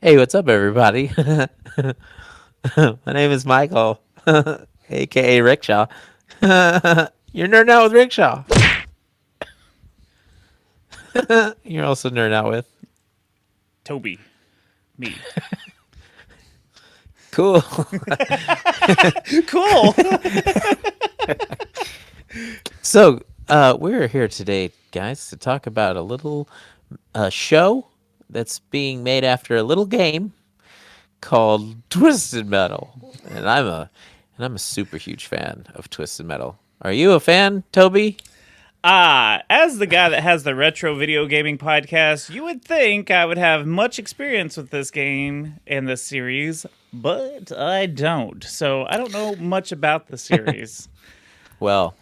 Hey, what's up, everybody? My name is Michael, aka Rickshaw. You're nerding out with Rickshaw. You're also nerding out with. Toby, me. Cool. Cool. So, we're here today, guys, to talk about a little show that's being made after a little game called Twisted Metal, and I'm a super huge fan of Twisted Metal. Are you a fan, Toby? As the guy that has the retro video gaming podcast, you would think I would have much experience with this game and this series, but I don't. So I don't know much about the series. Well,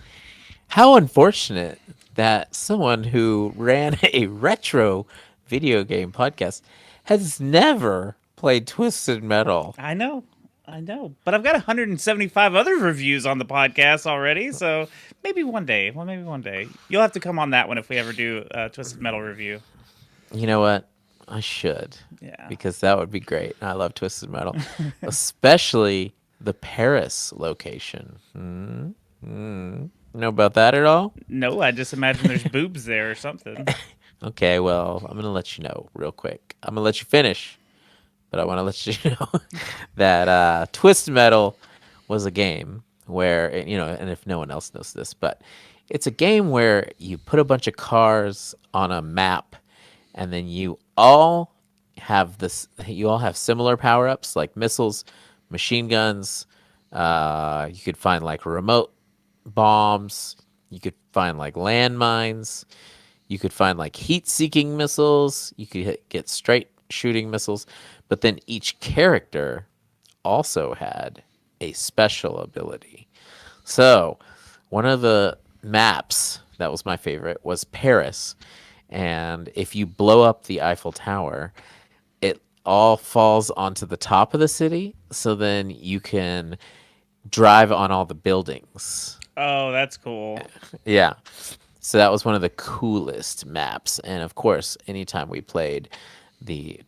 how unfortunate that someone who ran a retro video game podcast has never played Twisted Metal. I know. But I've got 175 other reviews on the podcast already, so maybe one day. Well, maybe one day. You'll have to come on that one if we ever do a Twisted Metal review. You know what? I should, Yeah. because that would be great. I love Twisted Metal, especially the Paris location. Know about that at all? No, I just imagine there's boobs there or something. Okay, well, I'm going to let you know real quick. I'm going to let you finish, but I want to let you know that Twisted Metal was a game where, and if no one else knows this, but it's a game where you put a bunch of cars on a map, and then you all have similar power-ups like missiles, machine guns. You could find like remote bombs. You could find like landmines. You could find like heat-seeking missiles. You could get straight shooting missiles. But then each character also had a special ability. So one of the maps that was my favorite was Paris. And if you blow up the Eiffel Tower, it all falls onto the top of the city. So then you can drive on all the buildings. Oh, that's cool. Yeah. So that was one of the coolest maps. And of course, anytime we played the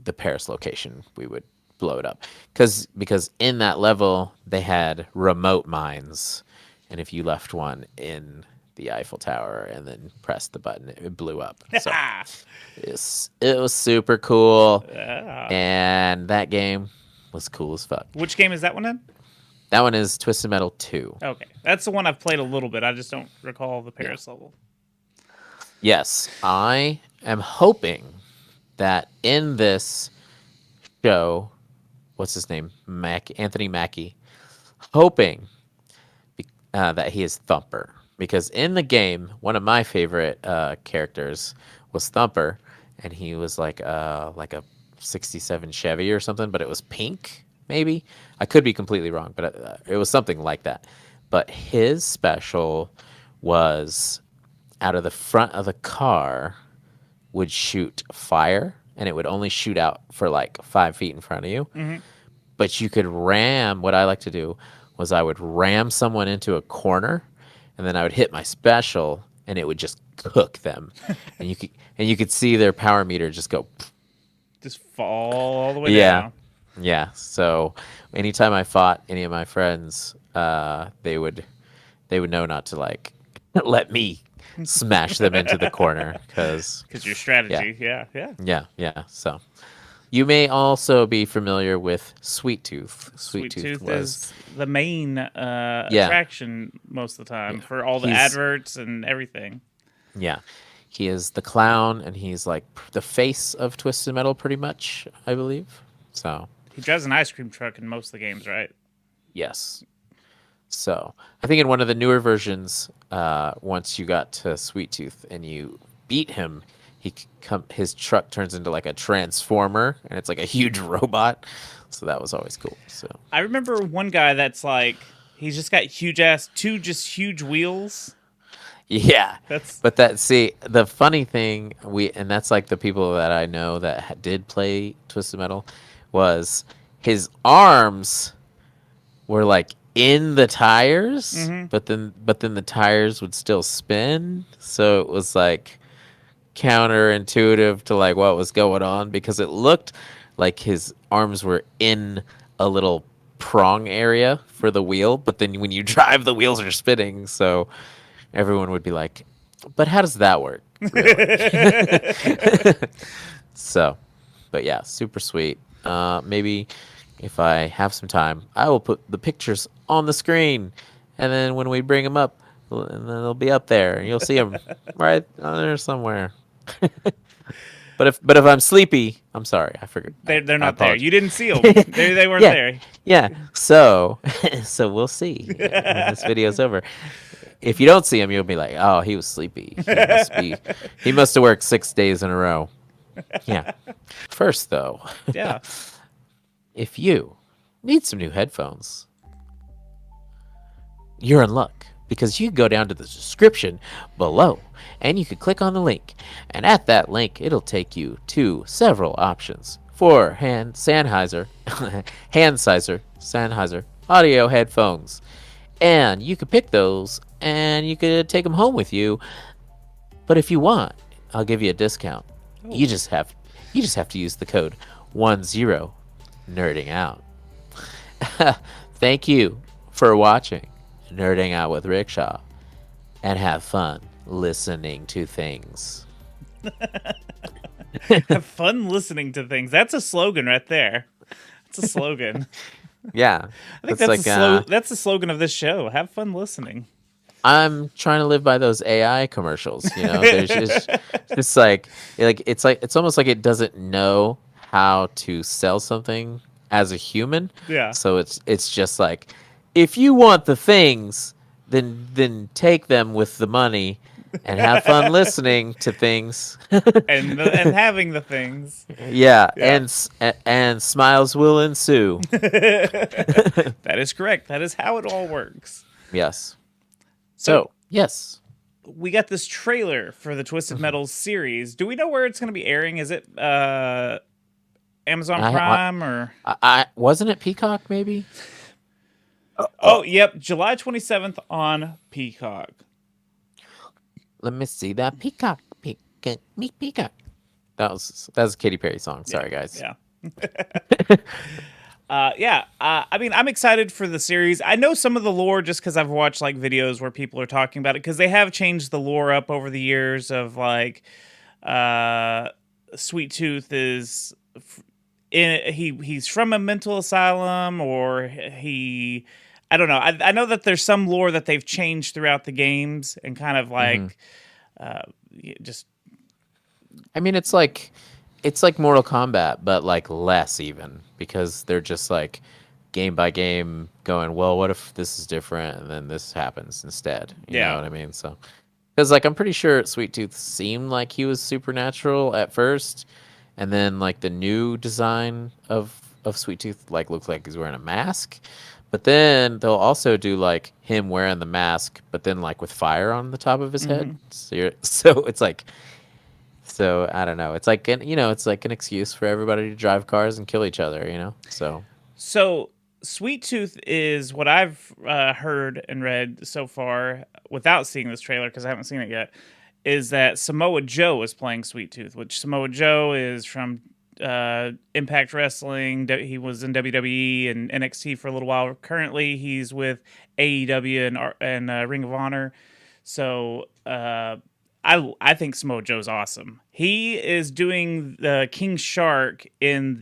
the Paris location, we would blow it up. Because in that level they had remote mines. And if you left one in the Eiffel Tower and then pressed the button, it blew up. So it was super cool. Yeah. And that game was cool as fuck. Which game is that one in? That one is Twisted Metal 2. Okay, that's the one I've played a little bit. I just don't recall the Paris level. Yes, I am hoping that in this show, what's his name? Anthony Mackie, hoping that he is Thumper. Because in the game, one of my favorite characters was Thumper, and he was like a '67 Chevy or something, but it was pink. Maybe I could be completely wrong, but it was something like that. But his special was out of the front of the car would shoot fire, and it would only shoot out for like 5 feet in front of you. But you could ram. What I like to do was I would ram someone into a corner, and then I would hit my special, and it would just cook them, and you could see their power meter just go. Just fall all the way Yeah, down. yeah. So anytime I fought any of my friends, they would know not to like let me smash them into the corner because Because your strategy, yeah. yeah. So you may also be familiar with Sweet Tooth. Sweet Tooth was is the main yeah, attraction most of the time for all the he's adverts and everything. yeah. He is the clown, and he's like the face of Twisted Metal, pretty much, I believe. So He drives an ice cream truck in most of the games, right? yes. So I think in one of the newer versions, once you got to Sweet Tooth and you beat him, his truck turns into like a transformer, and it's like a huge robot. So that was always cool. So I remember one guy that's like, he's just got two just huge wheels. yeah, That's but the funny thing and that's like the people that I know that did play Twisted Metal was his arms were like in the tires, but then the tires would still spin. So it was like counterintuitive to like what was going on because it looked like his arms were in a little prong area for the wheel, but then when you drive, the wheels are spinning. So everyone would be like, "But how does that work, really?" So, but yeah, super sweet. Maybe if I have some time, I will put the pictures on the screen, and then when we bring them up, and then they'll be up there, and you'll see them right on there somewhere. But if I'm sleepy, I'm sorry. I forgot. They're I not there. apologize. You didn't see them. They weren't Yeah, there. yeah. So so we'll see when this video's over. If you don't see him, you'll be like, "Oh, he was sleepy. He must have worked 6 days in a row." Yeah. First, though, Yeah. if you need some new headphones, you're in luck because you can go down to the description below and you can click on the link. And at that link, it'll take you to several options for Sennheiser audio headphones. And you could pick those and you could take them home with you. But if you want, I'll give you a discount. You just have to use the code 10nerding out. Thank you for watching Nerding Out with Rickshaw, and have fun listening to things. Have fun listening to things. That's a slogan right there. That's a slogan. Yeah, I think that's that's the slogan of this show. Have fun listening. I'm trying to live by those AI commercials. There's just it's almost like it doesn't know how to sell something as a human. Yeah. So it's just like, if you want the things, then take them with the money and have fun listening to things. And having the things. Yeah, Yeah. and smiles will ensue. That is correct. That is how it all works. Yes. So, yes. We got this trailer for the Twisted Metal series. Do we know where it's going to be airing? Is it Amazon Prime or? I wasn't it Peacock maybe? Oh, yep, July 27th on Peacock. Let me see that Peacock. Peacock. That was a Katy Perry song. Sorry, guys. Yeah. I mean, I'm excited for the series. I know some of the lore just because I've watched like videos where people are talking about it, because they have changed the lore up over the years of like, Sweet Tooth is he's from a mental asylum, or I don't know. I know that there's some lore that they've changed throughout the games and kind of like, just. I mean, it's like Mortal Kombat, but like less even, because they're just like game by game going, well, what if this is different and then this happens instead? You know what I mean? So, because like I'm pretty sure Sweet Tooth seemed like he was supernatural at first, and then like the new design of Sweet Tooth like looks like he's wearing a mask. But then they'll also do like him wearing the mask, but then like with fire on the top of his head. So it's like, so I don't know. It's like it's like an excuse for everybody to drive cars and kill each other. So Sweet Tooth is what I've heard and read so far without seeing this trailer, because I haven't seen it yet, is that Samoa Joe is playing Sweet Tooth, which Samoa Joe is from Impact Wrestling. He was in WWE and NXT for a little while. Currently, he's with AEW and Ring of Honor. So I think Samoa Joe's awesome. He is doing the King Shark in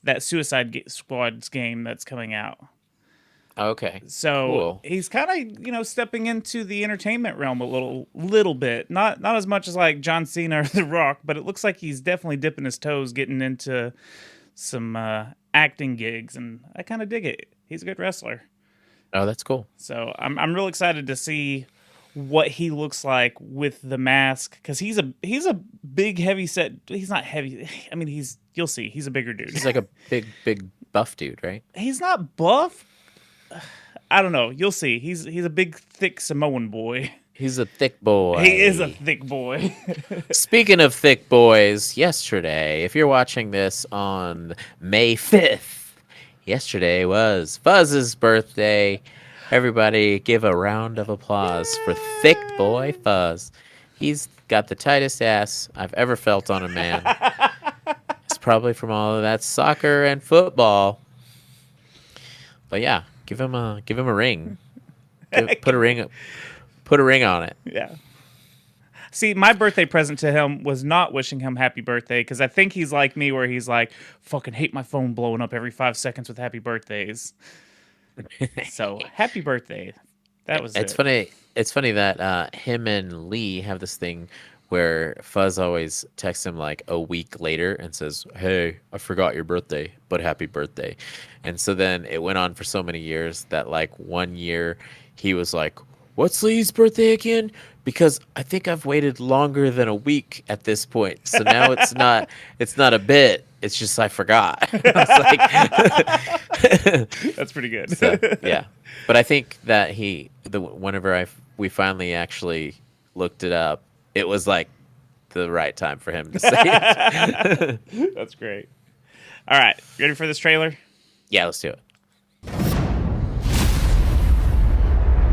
that Suicide Squad's game that's coming out. okay, So cool. he's kind of stepping into the entertainment realm a little bit. Not as much as like John Cena or The Rock, but it looks like he's definitely dipping his toes, getting into some acting gigs, and I kind of dig it. He's a good wrestler. Oh, that's cool. So I'm real excited to see what he looks like with the mask, because he's a big heavy set. He's not heavy. I mean, you'll see. He's a bigger dude. He's like a big buff dude, right? He's not buff. I don't know. You'll see. He's a big, thick Samoan boy. He's a thick boy. He is a thick boy. Speaking of thick boys, yesterday, if you're watching this on May 5th, yesterday was Fuzz's birthday. Everybody give a round of applause for thick boy Fuzz. He's got the tightest ass I've ever felt on a man. probably from all of that soccer and football. But yeah, give him a ring. Give him- Put a ring on it. yeah. See, my birthday present to him was not wishing him happy birthday because I think he's like me, where he's like, "Fucking hate my phone blowing up every 5 seconds with happy birthdays." So happy birthday. That was It's it. funny. It's funny that him and Lee have this thing where Fuzz always texts him like a week later and says, "Hey, I forgot your birthday, but happy birthday." And so then it went on for so many years that like one year he was like, "What's Lee's birthday again?" Because I think I've waited longer than a week at this point. So now it's not a bit. It's just I forgot. I was like, That's pretty good. so yeah, but I think that whenever we finally actually looked it up, it was like the right time for him to say it. That's great. All right, ready for this trailer? Yeah, let's do it.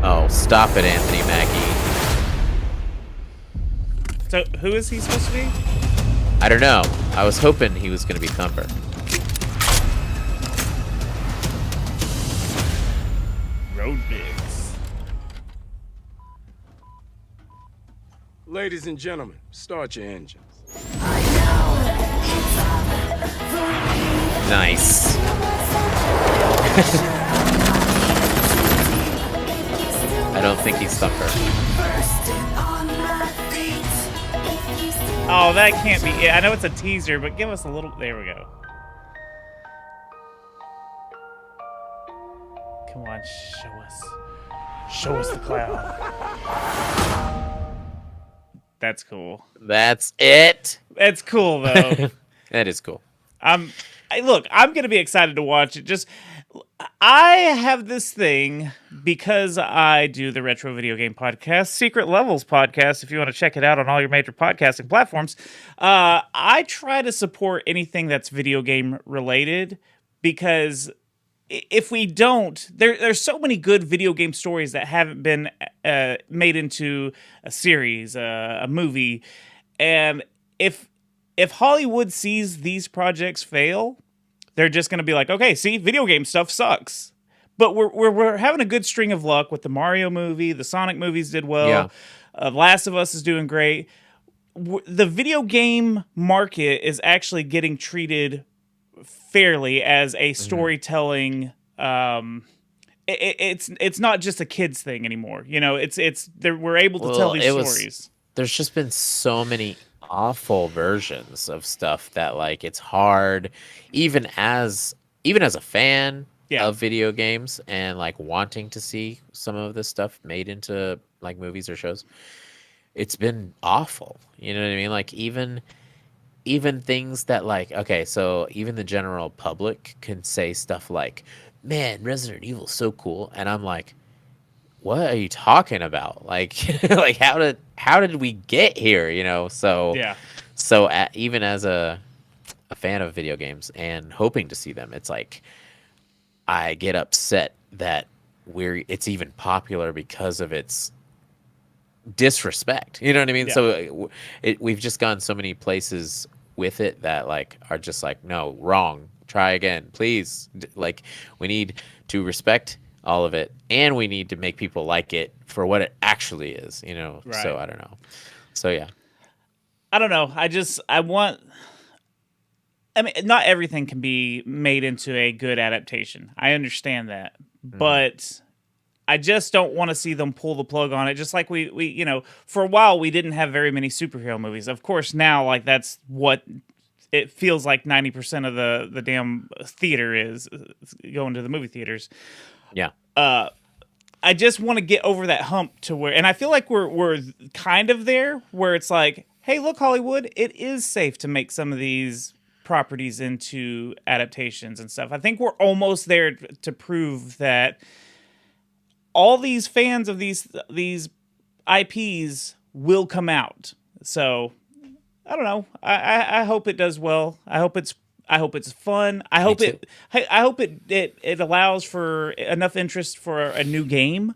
Oh, stop it, Anthony Mackie. So, who is he supposed to be? I don't know. I was hoping he was going to be Thumper. Road Bigs. Ladies and gentlemen, start your engines. Nice. I don't think he's Thumper. Oh, that can't be it. I know it's a teaser, but give us a little. There we go. Come on, show us. Show us the cloud. That's cool. That's it. That's cool though. That is cool. Look, I'm gonna be excited to watch it. Just, I have this thing because I do the retro video game podcast, Secret Levels podcast. If you want to check it out on all your major podcasting platforms, I try to support anything that's video game related because if we don't, there's so many good video game stories that haven't been made into a series, a movie, and if Hollywood sees these projects fail, they're just going to be like, okay, see, video game stuff sucks. But we're having a good string of luck with the Mario movie, the Sonic movies did well, Yeah. Last of Us is doing great. The video game market is actually getting treated fairly as a storytelling. It's not just a kids thing anymore. You know, we're able to tell these stories. There's just been so many awful versions of stuff that like it's hard even as a fan of video games and like wanting to see some of this stuff made into like movies or shows. It's been awful. You know what I mean? Like even things that like, okay, so even the general public can say stuff like, "Man, Resident Evil's so cool." And I'm like, what are you talking about? Like, like how did we get here? You know? So Yeah. So even as a fan of video games and hoping to see them, it's like I get upset that it's even popular because of its disrespect. You know what I mean? Yeah. So we've just gone so many places with it that like are just like, no, wrong. Try again, please. Like we need to respect all of it, and we need to make people like it for what it actually is. You know? Right. So I don't know. So yeah. I don't know. I mean, not everything can be made into a good adaptation. I understand that. But I just don't want to see them pull the plug on it. Just like we you know, for a while we didn't have very many superhero movies. Of course, now like that's what it feels like 90% of the damn theater is going to the movie theaters. Yeah. I just want to get over that hump to where, and I feel like we're kind of there where it's like, hey, look, Hollywood, it is safe to make some of these properties into adaptations and stuff. I think we're almost there to prove that all these fans of these IPs will come out. So I don't know. I hope it does well. I hope it's fun. I hope it allows for enough interest for a new game,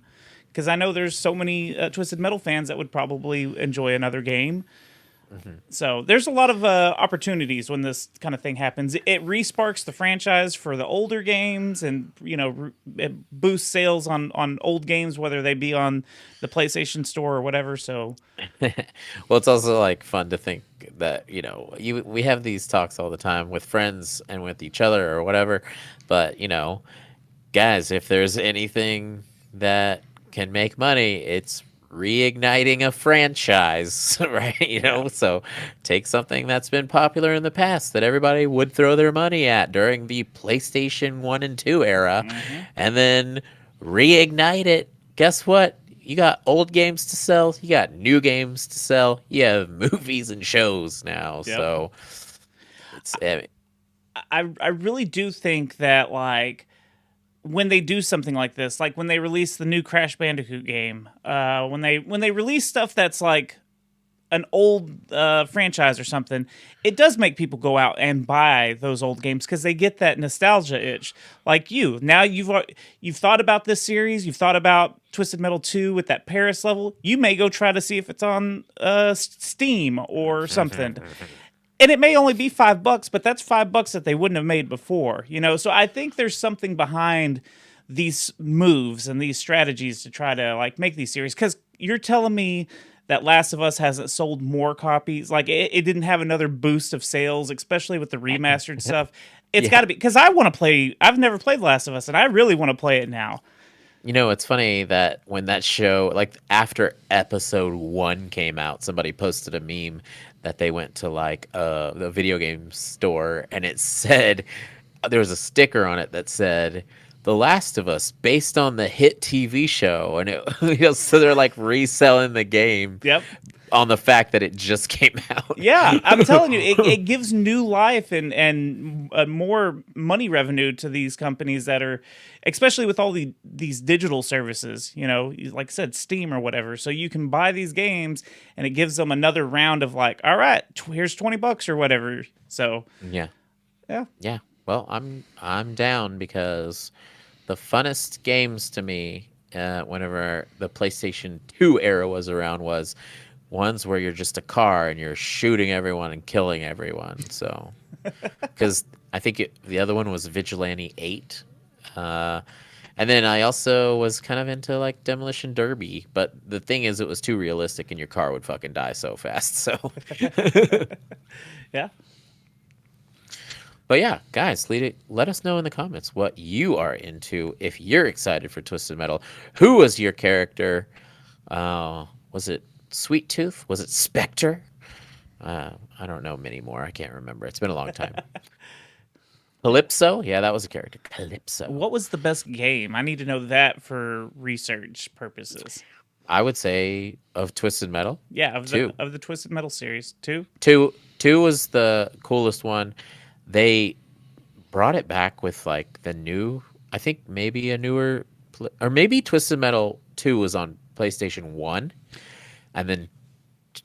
because I know there's so many Twisted Metal fans that would probably enjoy another game. So there's a lot of opportunities when this kind of thing happens. It resparks the franchise for the older games, and it boosts sales on old games, whether they be on the PlayStation Store or whatever. So Well, it's also like fun to think that we have these talks all the time with friends and with each other or whatever, but guys, if there's anything that can make money, it's reigniting a franchise, right? yeah, So take something that's been popular in the past that everybody would throw their money at during the PlayStation 1 and 2 era, and then reignite it. Guess what? You got old games to sell, you got new games to sell, you have movies and shows now. yep. So it's I really do think that like when they do something like this, like when they release the new Crash Bandicoot game, when they release stuff that's like an old franchise or something, it does make people go out and buy those old games because they get that nostalgia itch. Like now you've thought about this series, you've thought about Twisted Metal 2 with that Paris level. You may go try to see if it's on Steam or something. And it may only be $5, but that's $5 that they wouldn't have made before, So I think there's something behind these moves and these strategies to try to like make these series. Because you're telling me that Last of Us hasn't sold more copies, like it didn't have another boost of sales, especially with the remastered stuff. It's got to be because I want to play. I've never played Last of Us, and I really want to play it now. It's funny that when that show, like after episode 1 came out, somebody posted a meme that they went to like the video game store, and it said there was a sticker on it that said "The Last of Us" based on the hit TV show, and so they're like reselling the game. Yep. On the fact that it just came out. Yeah, I'm telling you, it gives new life and more money revenue to these companies that are, especially with all these digital services, like I said, Steam or whatever. So you can buy these games, and it gives them another round of like, all right, here's $20 or whatever. So Yeah. yeah. Well, I'm down because the funnest games to me, whenever the PlayStation 2 era was around, was ones where you're just a car and you're shooting everyone and killing everyone. So, because I think the other one was Vigilante 8. And then I also was kind of into like Demolition Derby, but the thing is, it was too realistic and your car would fucking die so fast. So, Yeah. but yeah, guys, let us know in the comments what you are into. If you're excited for Twisted Metal, who was your character? Was it Sweet Tooth? Was it Spectre? I don't know many more. I can't remember. It's been a long time. Calypso? Yeah, that was a character. Calypso. What was the best game? I need to know that for research purposes. I would say of Twisted Metal. Yeah, of Two. the Twisted Metal series, 2. Two was the coolest one. They brought it back with like the new, I think maybe a newer, or maybe Twisted Metal 2 was on PlayStation 1. And then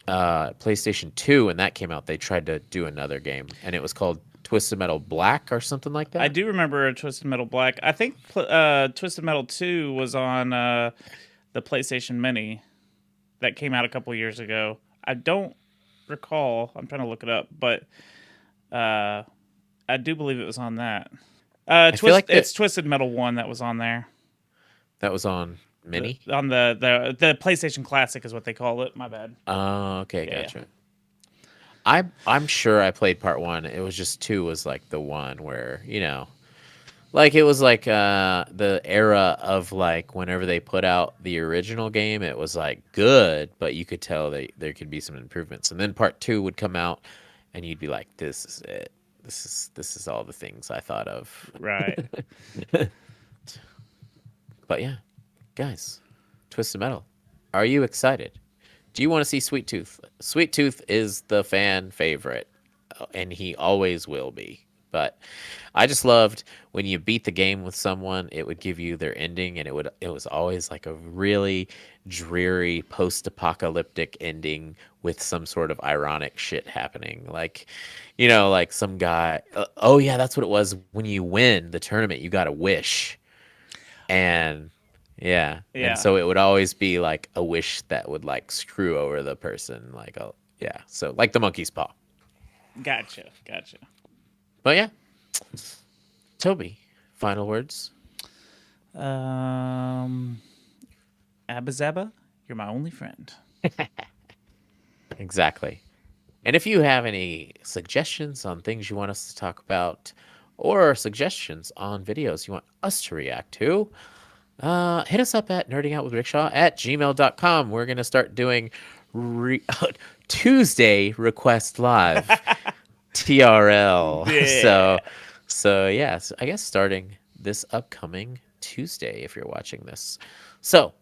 PlayStation 2, when that came out, they tried to do another game, and it was called Twisted Metal Black or something like that. I do remember a Twisted Metal Black. I think Twisted Metal 2 was on the PlayStation Mini that came out a couple years ago. I don't recall. I'm trying to look it up, but I do believe it was on that. It's Twisted Metal 1 that was on there. That was on Mini? On the PlayStation Classic is what they call it. My bad. Oh, okay, Yeah, gotcha. I'm sure I played part 1. It was just 2 was like the one where, like it was like the era of like whenever they put out the original game, it was like good, but you could tell there could be some improvements. And then part 2 would come out and you'd be like, this is it. This is all the things I thought of. Right. But yeah, guys, Twisted Metal, are you excited? Do you want to see Sweet Tooth? Sweet Tooth is the fan favorite, and he always will be. But I just loved when you beat the game with someone, it would give you their ending, and it was always like a really dreary post-apocalyptic ending with some sort of ironic shit happening. Like, like some guy, oh yeah, that's what it was. When you win the tournament, you got a wish. And yeah. And so it would always be like a wish that would like screw over the person. Like, Yeah, so like the monkey's paw. Gotcha. But yeah, Toby, final words. Abba Zaba, you're my only friend. Exactly. And if you have any suggestions on things you want us to talk about, or suggestions on videos you want us to react to, hit us up at nerdingoutwithrickshaw@gmail.com. We're going to start doing Tuesday Request Live, TRL. Yeah. So yes, I guess starting this upcoming Tuesday if you're watching this. So,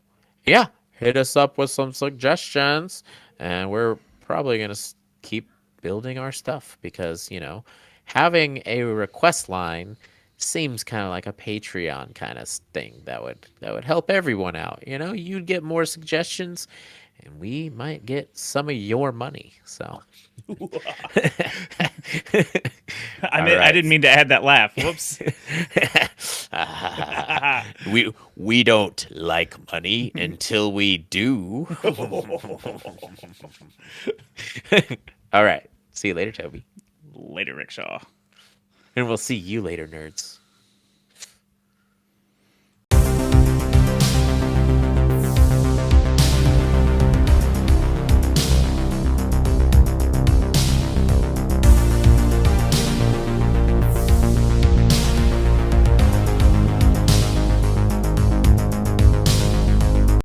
yeah, hit us up with some suggestions, and we're probably going to keep building our stuff because, having a request line seems kind of like a Patreon kind of thing that would help everyone out. You'd get more suggestions and we might get some of your money. So I All mean, I right. didn't mean to add that laugh. Whoops. we don't like money until we do. All right. See you later, Toby. Later, Rickshaw. And we'll see you later, nerds.